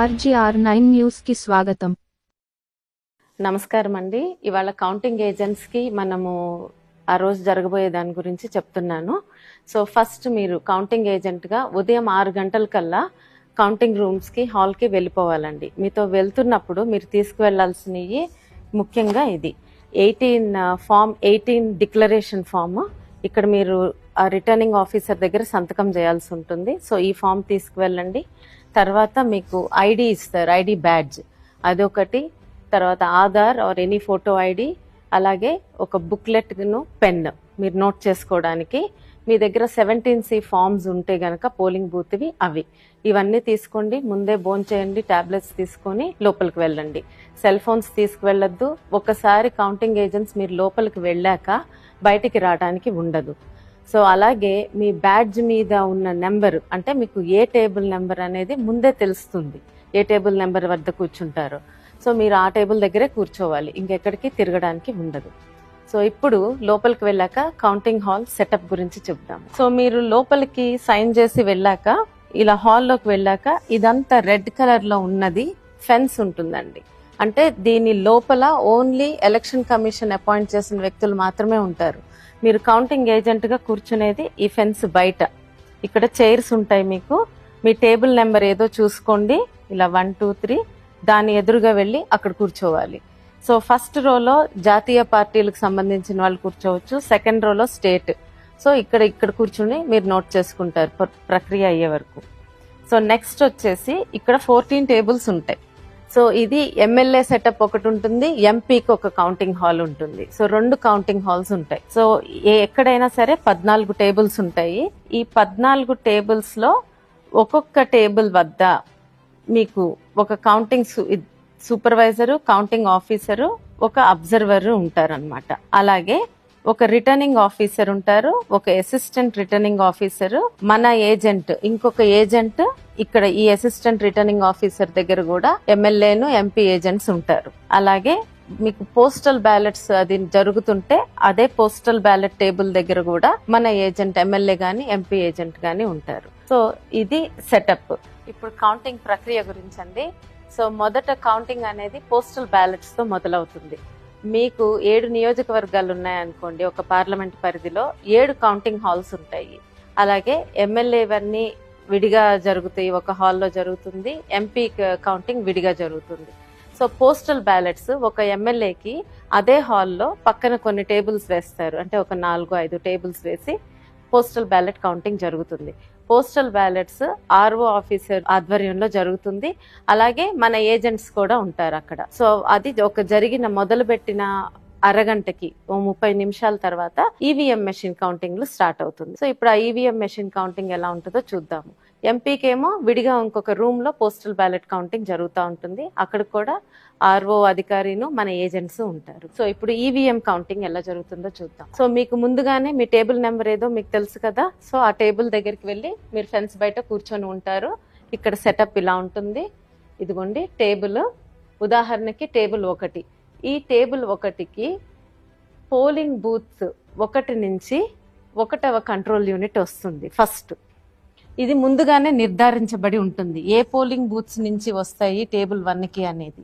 RGR9 news కి స్వాగతం. నమస్కారం అండి. ఇవాళ కౌంటింగ్ ఏజెంట్స్ కి మనము ఆ రోజు జరగబోయే దాని గురించి చెప్తున్నాను. సో ఫస్ట్ మీరు కౌంటింగ్ ఏజెంట్ గా ఉదయం 6 గంటల కల్లా కౌంటింగ్ రూమ్స్ కి హాల్ కి వెళ్ళిపోవాలండి. మీతో వెళ్తున్నప్పుడు మీరు తీసుకువెళ్లాల్సినవి ముఖ్యంగా ఇది 18 డిక్లరేషన్ ఫామ్. ఇక్కడ మీరు ఆ రిటర్నింగ్ ఆఫీసర్ దగ్గర సంతకం చేయాల్సి ఉంటుంది. సో ఈ ఫామ్ తీసుకువెళ్ళండి. తర్వాత మీకు ఐడి ఇస్తారు, ఐడి బ్యాడ్జ్ అదొకటి. తర్వాత Aadhaar or any photo ID, అలాగే ఒక బుక్లెట్ను పెన్ మీరు నోట్ చేసుకోవడానికి. మీ దగ్గర 17C ఫామ్స్ ఉంటే గనక పోలింగ్ బూత్వి అవి ఇవన్నీ తీసుకోండి. ముందే భోంచేయండి, టాబ్లెట్స్ తీసుకొని లోపలికి వెళ్ళండి. సెల్ ఫోన్స్ తీసుకువెళ్ళొద్దు. ఒకసారి కౌంటింగ్ ఏజెంట్స్ మీరు లోపలికి వెళ్ళాక బయటికి రావడానికి ఉండదు. సో అలాగే మీ బ్యాడ్జ్ మీద ఉన్న నెంబర్, అంటే మీకు ఏ టేబుల్ నెంబర్ అనేది ముందే తెలుస్తుంది, ఏ టేబుల్ నెంబర్ వద్ద కూర్చుంటారో. సో మీరు ఆ టేబుల్ దగ్గరే కూర్చోవాలి, ఇంకెక్కడికి తిరగడానికి ఉండదు. సో ఇప్పుడు లోపలికి వెళ్ళాక కౌంటింగ్ హాల్ సెటప్ గురించి చెప్దాం. సో మీరు లోపలికి సైన్ చేసి వెళ్ళాక ఇలా హాల్లోకి వెళ్ళాక ఇదంతా రెడ్ కలర్ లో ఉన్నది ఫెన్స్ ఉంటుందండి. అంటే దీని లోపల ఓన్లీ ఎలక్షన్ కమిషన్ అపాయింట్ చేసిన వ్యక్తులు మాత్రమే ఉంటారు. మీరు కౌంటింగ్ ఏజెంట్ గా కూర్చునేది ఈ ఫెన్స్ బయట. ఇక్కడ చైర్స్ ఉంటాయి మీకు. మీ టేబుల్ నెంబర్ ఏదో చూసుకోండి, ఇలా 1 2 3 దాని ఎదురుగా వెళ్ళి అక్కడ కూర్చోవాలి. సో ఫస్ట్ రోలో జాతీయ పార్టీలకు సంబంధించిన వాళ్ళు కూర్చోవచ్చు, సెకండ్ రోలో స్టేట్. సో ఇక్కడ కూర్చుని మీరు నోట్ చేసుకుంటారు ప్రక్రియ అయ్యే వరకు. సో నెక్స్ట్ వచ్చేసి ఇక్కడ 14 టేబుల్స్ ఉంటాయి. సో ఇది ఎమ్మెల్యే సెటప్ ఒకటి ఉంటుంది, ఎంపీకి ఒక కౌంటింగ్ హాల్ ఉంటుంది. సో 2 కౌంటింగ్ హాల్స్ ఉంటాయి. సో ఎక్కడైనా సరే 14 టేబుల్స్ ఉంటాయి. ఈ 14 టేబుల్స్ లో ఒక్కొక్క టేబుల్ వద్ద మీకు ఒక కౌంటింగ్ సూపర్వైజరు, కౌంటింగ్ ఆఫీసరు, ఒక అబ్జర్వర్ ఉంటారన్నమాట. అలాగే ఒక రిటర్నింగ్ ఆఫీసర్ ఉంటారు, ఒక అసిస్టెంట్ రిటర్నింగ్ ఆఫీసర్, మన ఏజెంట్, ఇంకొక ఏజెంట్. ఇక్కడ ఈ అసిస్టెంట్ రిటర్నింగ్ ఆఫీసర్ దగ్గర కూడా ఎమ్మెల్యేను, ఎంపీ ఏజెంట్స్ ఉంటారు. అలాగే మీకు పోస్టల్ బ్యాలెట్స్ అది జరుగుతుంటే అదే పోస్టల్ బ్యాలెట్ టేబుల్ దగ్గర కూడా మన ఏజెంట్, ఎమ్మెల్యే గాని ఎంపీ ఏజెంట్ గాని ఉంటారు. సో ఇది సెటప్. ఇప్పుడు కౌంటింగ్ ప్రక్రియ గురించి అండి. సో మొదట కౌంటింగ్ అనేది పోస్టల్ బ్యాలెట్స్ తో మొదలవుతుంది. మీకు 7 నియోజకవర్గాలు ఉన్నాయనుకోండి, ఒక పార్లమెంట్ పరిధిలో 7 కౌంటింగ్ హాల్స్ ఉంటాయి. అలాగే ఎమ్మెల్యేవన్నీ విడిగా జరుగుతాయి, ఒక హాల్లో జరుగుతుంది. ఎంపీ కౌంటింగ్ విడిగా జరుగుతుంది. సో పోస్టల్ బ్యాలెట్స్ ఒక ఎమ్మెల్యేకి అదే హాల్లో పక్కన కొన్ని టేబుల్స్ వేస్తారు, అంటే ఒక 4-5 టేబుల్స్ వేసి పోస్టల్ బ్యాలెట్ కౌంటింగ్ జరుగుతుంది. పోస్టల్ బ్యాలెట్స్ ఆర్ఓ ఆఫీసర్ ఆధ్వర్యంలో జరుగుతుంది. అలాగే మన ఏజెంట్స్ కూడా ఉంటారు అక్కడ. సో అది ఒక జరిగిన మొదలుపెట్టిన అరగంటకి 30 నిమిషాల తర్వాత ఈవీఎం మెషిన్ కౌంటింగ్ స్టార్ట్ అవుతుంది. సో ఇప్పుడు ఆ ఈవీఎం మెషిన్ కౌంటింగ్ ఎలా ఉంటుందో చూద్దాము. ఎంపీకేమో విడిగా ఇంకొక రూమ్ లో పోస్టల్ బ్యాలెట్ కౌంటింగ్ జరుగుతూ ఉంటుంది. అక్కడ కూడా ఆర్ఓ అధికారిను, మన ఏజెంట్స్ ఉంటారు. సో ఇప్పుడు ఈవీఎం కౌంటింగ్ ఎలా జరుగుతుందో చూద్దాం. సో మీకు ముందుగానే మీ టేబుల్ నెంబర్ ఏదో మీకు తెలుసు కదా. సో ఆ టేబుల్ దగ్గరికి వెళ్ళి మీరు ఫెన్స్ బయట కూర్చొని ఉంటారు. ఇక్కడ సెటప్ ఇలా ఉంటుంది. ఇదిగోండి టేబుల్, ఉదాహరణకి టేబుల్ 1. ఈ టేబుల్ 1కి పోలింగ్ బూత్ 1 నుంచి 1వ కంట్రోల్ యూనిట్ వస్తుంది ఫస్ట్. ఇది ముందుగానే నిర్ధారించబడి ఉంటుంది, ఏ పోలింగ్ బూత్స్ నుంచి వస్తాయి టేబుల్ 1కి అనేది.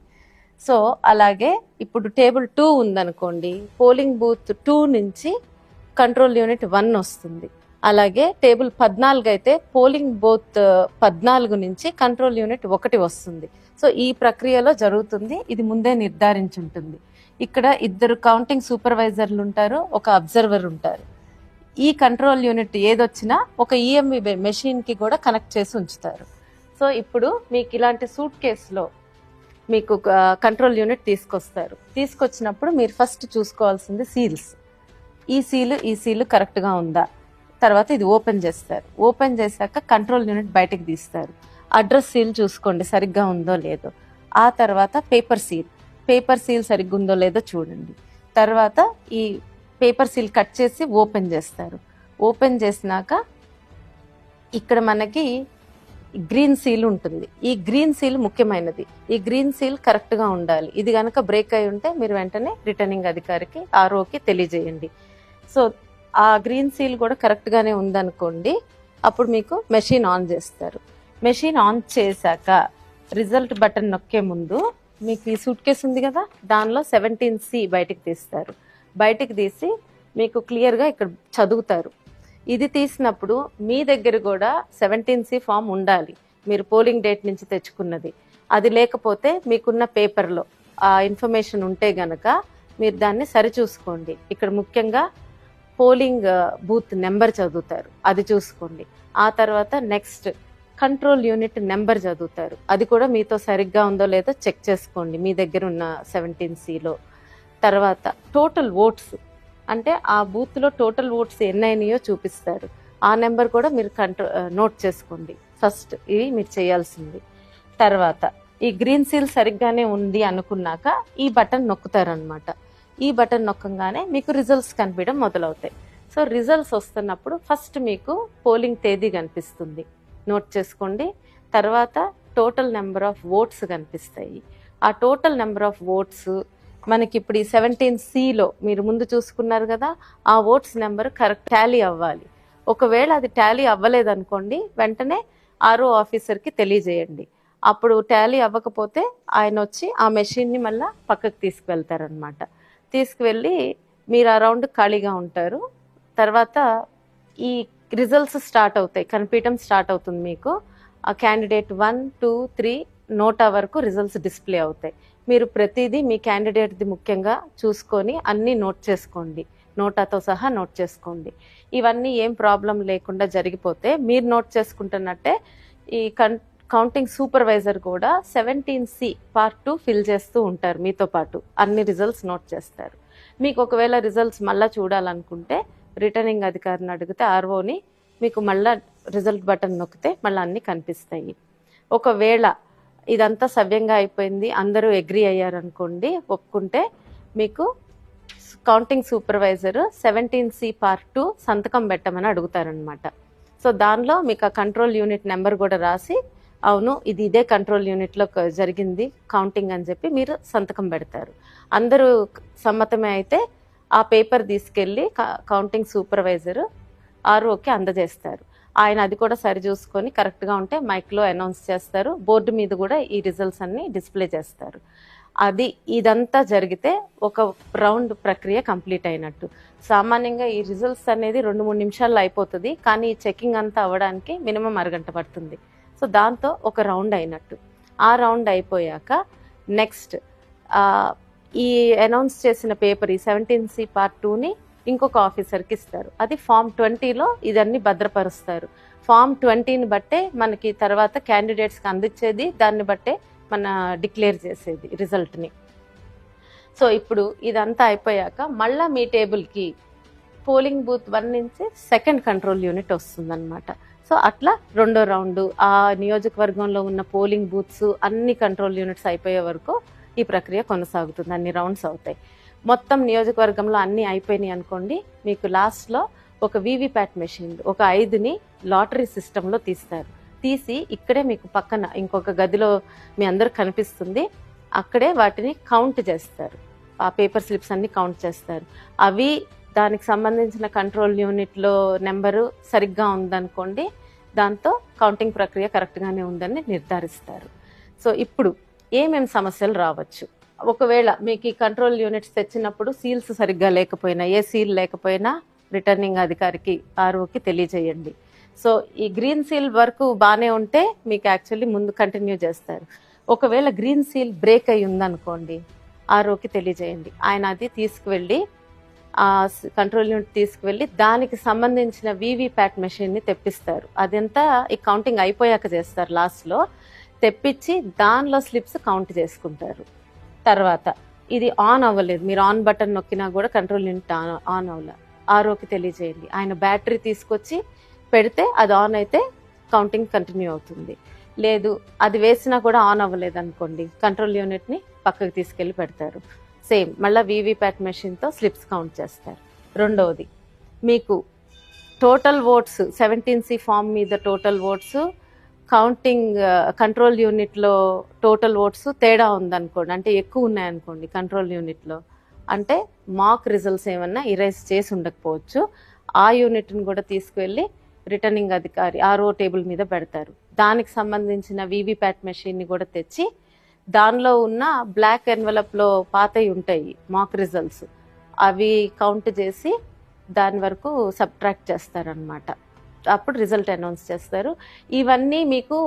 సో అలాగే ఇప్పుడు టేబుల్ 2 ఉందనుకోండి, పోలింగ్ బూత్ 2 నుంచి కంట్రోల్ యూనిట్ 1 వస్తుంది. అలాగే టేబుల్ 14 అయితే పోలింగ్ బూత్ 14 నుంచి కంట్రోల్ యూనిట్ 1 వస్తుంది. సో ఈ ప్రక్రియలో జరుగుతుంది. ఇది ముందే నిర్ధారించుంటుంది. ఇక్కడ 2 కౌంటింగ్ సూపర్వైజర్లు ఉంటారు, ఒక అబ్జర్వర్ ఉంటారు. ఈ కంట్రోల్ యూనిట్ ఏదొచ్చినా ఒక ఈఎంవి మెషిన్ కి కూడా కనెక్ట్ చేసి ఉంచుతారు. సో ఇప్పుడు మీకు ఇలాంటి సూట్ కేసులో మీకు కంట్రోల్ యూనిట్ తీసుకొస్తారు. తీసుకొచ్చినప్పుడు మీరు ఫస్ట్ చూసుకోవాల్సింది సీల్స్. ఈ సీలు కరెక్ట్ గా ఉందా. తర్వాత ఇది ఓపెన్ చేస్తారు. ఓపెన్ చేశాక కంట్రోల్ యూనిట్ బయటకు తీస్తారు. అడ్రస్ సీల్ చూసుకోండి సరిగ్గా ఉందో లేదో. ఆ తర్వాత పేపర్ సీల్ సరిగ్గా ఉందో లేదో చూడండి. తర్వాత ఈ పేపర్ సీల్ కట్ చేసి ఓపెన్ చేస్తారు. ఓపెన్ చేసినాక ఇక్కడ మనకి గ్రీన్ సీల్ ఉంటుంది. ఈ గ్రీన్ సీల్ ముఖ్యమైనది. ఈ గ్రీన్ సీల్ కరెక్ట్ గా ఉండాలి. ఇది కనుక బ్రేక్ అయి ఉంటే మీరు వెంటనే రిటర్నింగ్ అధికారికి, ఆర్ఓకి తెలియజేయండి. సో ఆ గ్రీన్ సీల్ కూడా కరెక్ట్ గానే ఉందనుకోండి, అప్పుడు మీకు మెషిన్ ఆన్ చేస్తారు. మెషిన్ ఆన్ చేశాక రిజల్ట్ బటన్ నొక్కే ముందు మీకు ఈ సూట్ కేసు ఉంది కదా, దానిలో 17C బయటికి తీస్తారు. బయటికి తీసి మీకు క్లియర్గా ఇక్కడ చదువుతారు. ఇది తీసినప్పుడు మీ దగ్గర కూడా 17C ఫామ్ ఉండాలి, మీరు పోలింగ్ డేట్ నుంచి తెచ్చుకున్నది. అది లేకపోతే మీకున్న పేపర్లో ఆ ఇన్ఫర్మేషన్ ఉంటే గనక మీరు దాన్ని సరిచూసుకోండి. ఇక్కడ ముఖ్యంగా పోలింగ్ బూత్ నెంబర్ చదువుతారు, అది చూసుకోండి. ఆ తర్వాత నెక్స్ట్ కంట్రోల్ యూనిట్ నెంబర్ చదువుతారు, అది కూడా మీతో సరిగ్గా ఉందో లేదో చెక్ చేసుకోండి మీ దగ్గర ఉన్న 17Cలో. తర్వాత టోటల్ ఓట్స్, అంటే ఆ బూత్లో టోటల్ ఓట్స్ ఎన్ని అయినాయో చూపిస్తారు, ఆ నెంబర్ కూడా మీరు నోట్ చేసుకోండి. ఫస్ట్ ఇవి మీరు చేయాల్సింది. తర్వాత ఈ గ్రీన్ సీల్ సరిగ్గానే ఉంది అనుకున్నాక ఈ బటన్ నొక్కుతారనమాట. ఈ బటన్ నొక్కగానే మీకు రిజల్ట్స్ కనిపించడం మొదలవుతాయి. సో రిజల్ట్స్ వస్తున్నప్పుడు ఫస్ట్ మీకు పోలింగ్ తేదీ కనిపిస్తుంది, నోట్ చేసుకోండి. తర్వాత టోటల్ నెంబర్ ఆఫ్ ఓట్స్ కనిపిస్తాయి. ఆ టోటల్ నెంబర్ ఆఫ్ ఓట్స్ మనకి ఇప్పుడు ఈ 17Cలో మీరు ముందు చూసుకున్నారు కదా, ఆ ఓట్స్ నెంబర్ కరెక్ట్ టాలీ అవ్వాలి. ఒకవేళ అది టాలీ అవ్వలేదనుకోండి, వెంటనే ఆర్ఓ ఆఫీసర్కి తెలియజేయండి. అప్పుడు టాలీ అవ్వకపోతే ఆయన వచ్చి ఆ మెషిన్ని మళ్ళీ పక్కకు తీసుకువెళ్తారనమాట. తీసుకువెళ్ళి మీరు ఆ రౌండ్ ఖాళీగా ఉంటారు. తర్వాత ఈ రిజల్ట్స్ స్టార్ట్ అవుతాయి, కనిపించడం స్టార్ట్ అవుతుంది మీకు. ఆ క్యాండిడేట్ 1, 2, 3 నోటా వరకు రిజల్ట్స్ డిస్ప్లే అవుతాయి. మీరు ప్రతిదీ మీ క్యాండిడేట్ది ముఖ్యంగా చూసుకొని అన్నీ నోట్ చేసుకోండి, నోటాతో సహా నోట్ చేసుకోండి. ఇవన్నీ ఏం ప్రాబ్లం లేకుండా జరిగిపోతే మీరు నోట్ చేసుకుంటున్నట్టే ఈ కౌంటింగ్ సూపర్వైజర్ కూడా 17C పార్ట్ 2 ఫిల్ చేస్తూ ఉంటారు, మీతో పాటు అన్ని రిజల్ట్స్ నోట్ చేస్తారు. మీకు ఒకవేళ రిజల్ట్స్ మళ్ళీ చూడాలనుకుంటే రిటర్నింగ్ అధికారిని అడిగితే ఆర్ఓని మీకు మళ్ళీ రిజల్ట్ బటన్ నొక్కితే మళ్ళీ అన్నీ కనిపిస్తాయి. ఒకవేళ ఇదంతా సవ్యంగా అయిపోయింది, అందరూ అగ్రీ అయ్యారనుకోండి, ఒప్పుకుంటే మీకు కౌంటింగ్ సూపర్వైజర్ 17C పార్ట్ 2 సంతకం పెట్టమని అడుగుతారనమాట. సో దానిలో మీకు ఆ కంట్రోల్ యూనిట్ నెంబర్ కూడా రాసి, అవును ఇది ఇదే కంట్రోల్ యూనిట్లో జరిగింది కౌంటింగ్ అని చెప్పి మీరు సంతకం పెడతారు. అందరూ సమ్మతమే అయితే ఆ పేపర్ తీసుకెళ్ళి కౌంటింగ్ సూపర్వైజర్ ఆర్ఓకి అందజేస్తారు. ఆయన అది కూడా సరి చూసుకొని కరెక్ట్గా ఉంటే మైక్లో అనౌన్స్ చేస్తారు. బోర్డు మీద కూడా ఈ రిజల్ట్స్ అన్ని డిస్ప్లే చేస్తారు. ఇదంతా జరిగితే ఒక రౌండ్ ప్రక్రియ కంప్లీట్ అయినట్టు. సామాన్యంగా ఈ రిజల్ట్స్ అనేది 2-3 నిమిషాల్లో అయిపోతుంది, కానీ ఈ చెకింగ్ అంతా అవ్వడానికి మినిమం అరగంట పడుతుంది. సో దాంతో ఒక రౌండ్ అయినట్టు. ఆ రౌండ్ అయిపోయాక నెక్స్ట్ ఈ అనౌన్స్ చేసిన పేపర్ ఈ 17C పార్ట్ 2ని ఇంకొక ఆఫీసర్కి ఇస్తారు. అది ఫామ్ 20లో ఇదన్నీ భద్రపరుస్తారు. ఫామ్ 20ని బట్టే మనకి తర్వాత క్యాండిడేట్స్కి అందించేది, దాన్ని బట్టే మన డిక్లేర్ చేసేది రిజల్ట్ని. సో ఇప్పుడు ఇదంతా అయిపోయాక మళ్ళీ మీ టేబుల్కి పోలింగ్ బూత్ 1 నుంచి సెకండ్ కంట్రోల్ యూనిట్ వస్తుందన్నమాట. సో అట్లా రెండో రౌండ్ ఆ నియోజకవర్గంలో ఉన్న పోలింగ్ బూత్స్ అన్ని కంట్రోల్ యూనిట్స్ అయిపోయే వరకు ఈ ప్రక్రియ కొనసాగుతుంది. అన్ని రౌండ్స్ అవుతాయి. మొత్తం నియోజకవర్గంలో అన్నీ అయిపోయినాయి అనుకోండి, మీకు లాస్ట్లో ఒక వీవీప్యాట్ మెషిన్ ఒక 5ని లాటరీ సిస్టంలో తీస్తారు. తీసి ఇక్కడే మీకు పక్కన ఇంకొక గదిలో మీ అందరూ కనిపిస్తుంది, అక్కడే వాటిని కౌంట్ చేస్తారు. ఆ పేపర్ స్లిప్స్ అన్ని కౌంట్ చేస్తారు. అవి దానికి సంబంధించిన కంట్రోల్ యూనిట్లో నెంబరు సరిగ్గా ఉందనుకోండి, దాంతో కౌంటింగ్ ప్రక్రియ కరెక్ట్గానే ఉందని నిర్ధారిస్తారు. సో ఇప్పుడు ఏమేమి సమస్యలు రావచ్చు, ఒకవేళ మీకు ఈ కంట్రోల్ యూనిట్స్ తెచ్చినప్పుడు సీల్స్ సరిగ్గా లేకపోయినా, ఏ సీల్ లేకపోయినా రిటర్నింగ్ అధికారికి ఆర్ఓకి తెలియజేయండి. సో ఈ గ్రీన్ సీల్ వరకు బాగానే ఉంటే మీకు యాక్చువల్లీ ముందు కంటిన్యూ చేస్తారు. ఒకవేళ గ్రీన్ సీల్ బ్రేక్ అయి ఉందనుకోండి, ఆర్ఓకి తెలియజేయండి. ఆయన అది తీసుకువెళ్ళి ఆ కంట్రోల్ యూనిట్ తీసుకువెళ్ళి దానికి సంబంధించిన వీవీప్యాట్ మెషిన్ని తెప్పిస్తారు. అదంతా ఈ కౌంటింగ్ అయిపోయాక చేస్తారు. లాస్ట్లో తెప్పించి దానిలో స్లిప్స్ కౌంట్ చేసుకుంటారు. తర్వాత ఇది ఆన్ అవ్వలేదు, మీరు ఆన్ బటన్ నొక్కినా కూడా కంట్రోల్ యూనిట్ ఆన్ అవ్వలేదు, ఆర్ఓకి తెలియజేయండి. ఆయన బ్యాటరీ తీసుకొచ్చి పెడితే అది ఆన్ అయితే కౌంటింగ్ కంటిన్యూ అవుతుంది. లేదు అది వేసినా కూడా ఆన్ అవ్వలేదు అనుకోండి, కంట్రోల్ యూనిట్ని పక్కకు తీసుకెళ్ళి పెడతారు. సేమ్ మళ్ళీ వీవీప్యాట్ మెషిన్తో స్లిప్స్ కౌంట్ చేస్తారు. రెండవది, మీకు టోటల్ ఓట్స్ 17C ఫామ్ మీద టోటల్ ఓట్స్ కౌంటింగ్ కంట్రోల్ యూనిట్లో టోటల్ ఓట్స్ తేడా ఉందనుకోండి, అంటే ఎక్కువ ఉన్నాయనుకోండి కంట్రోల్ యూనిట్లో, అంటే మాక్ రిజల్ట్స్ ఏమన్నా ఇరేజ్ చేసి ఉండకపోవచ్చు. ఆ యూనిట్ని కూడా తీసుకువెళ్ళి రిటర్నింగ్ అధికారి ఆర్ఓ టేబుల్ మీద పెడతారు. దానికి సంబంధించిన వీవీప్యాట్ మెషిన్ని కూడా తెచ్చి దానిలో ఉన్న బ్లాక్ ఎన్వలప్లో పాతవి ఉంటాయి మాక్ రిజల్ట్స్, అవి కౌంట్ చేసి దాని వరకు సబ్ట్రాక్ట్ చేస్తారనమాట. అప్పుడు రిజల్ట్ అనౌన్స్ చేస్తారు. ఇవన్నీ మీకు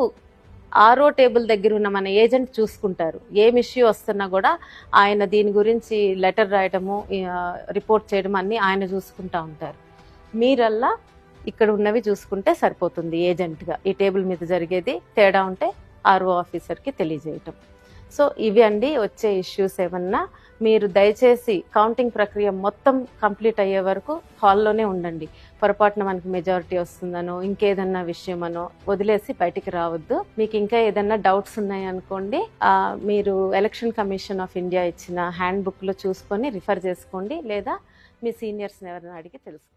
ఆర్ఓ టేబుల్ దగ్గర ఉన్న మన ఏజెంట్ చూసుకుంటారు. ఏం ఇష్యూ వస్తున్నా కూడా ఆయన దీని గురించి లెటర్ రాయడము, రిపోర్ట్ చేయడం అన్నీ ఆయన చూసుకుంటా ఉంటారు. మీరల్లా ఇక్కడ ఉన్నవి చూసుకుంటే సరిపోతుంది ఏజెంట్గా. ఈ టేబుల్ మీద జరిగేది తేడా ఉంటే ఆర్ఓ ఆఫీసర్కి తెలియజేయటం. సో ఇవి అండి వచ్చే ఇష్యూస్. ఏమన్నా మీరు దయచేసి కౌంటింగ్ ప్రక్రియ మొత్తం కంప్లీట్ అయ్యే వరకు హాల్లోనే ఉండండి. పొరపాటున మనకి మెజారిటీ వస్తుందనో ఇంకేదన్నా విషయమనో వదిలేసి బయటికి రావద్దు. మీకు ఇంకా ఏదన్నా డౌట్స్ ఉన్నాయనుకోండి, మీరు ఎలక్షన్ కమిషన్ ఆఫ్ ఇండియా ఇచ్చిన హ్యాండ్ బుక్లో చూసుకొని రిఫర్ చేసుకోండి, లేదా మీ సీనియర్స్ని ఎవరైనా అడిగి తెలుసుకోండి.